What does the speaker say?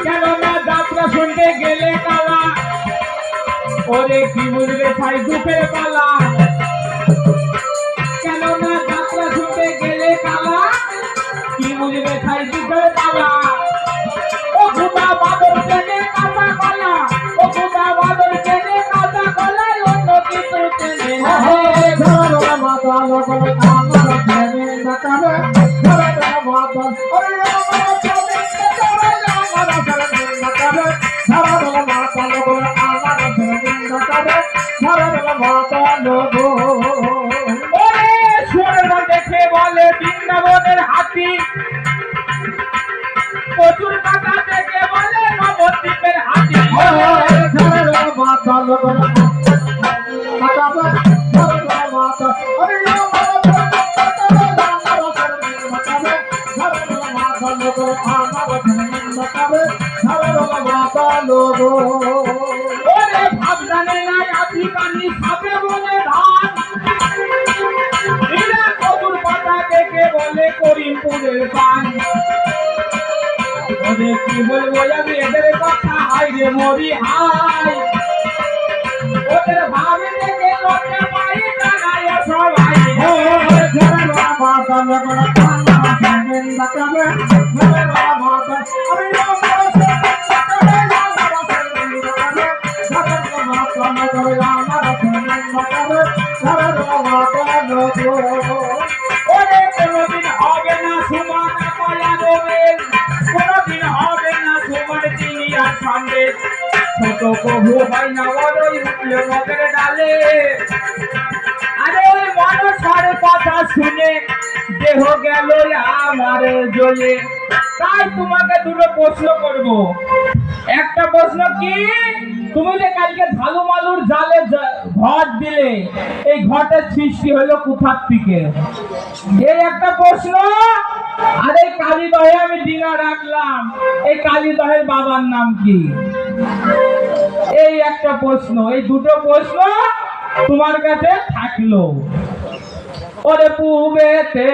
কেননা যাত্রা শুনতে গেলে কালা, ওরে কি বুঝবে ভাই দুঃখের পালা। কেননা যাত্রা শুনতে গেলে কালা, কি বুঝবে ভাই দুঃখের পালা। ও খুদা বাদর চেনে কাঁচা কলা, ও খুদা বাদর চেনে কাঁচা কলা, অন্য কিছু চেনে না। দেখে বলে বৃন্দাবনের হাতি, প্রচুর টাকা থেকে বলে নবদ্বীপের হাতি। ভাবজানে নাই আফ্রিকানি সাপে বলে ধান, এরা প্রচুর পাতা দেখে বলে করিমপুরের পান। ওদের কি বলবো আমি এদের কথা, হাই রে মরি হাই। ওদের ভাবে দেখে লোকে পাই জানায় সবাই। ওরে কোনদিন হবে না সুমান পায়া রবেন, কোনদিন হবে না সুমান চিনি আর সন্দেশ। ছোট কবু হয় না বড়ই উঠলে মদের ডালে। আরে ওই মানুষের কথা শুনে দেহ গেল আমার জ্বলে। তাই তোমাকে দুটো প্রশ্ন করব। একটা প্রশ্ন কি, তুমি যে কালকে ঝালু মালুর জালে ঘট দিলে, এই ঘটের সৃষ্টি হলো কোথার থেকে? এই একটা প্রশ্ন। আর এই কালীদহে আমি ডিঙা রাখলাম, এই কালীদহের বাবার নাম কি? এই একটা প্রশ্ন। এই দুটো প্রশ্ন তোমার কাছে থাকলো। ওরে পূবেতে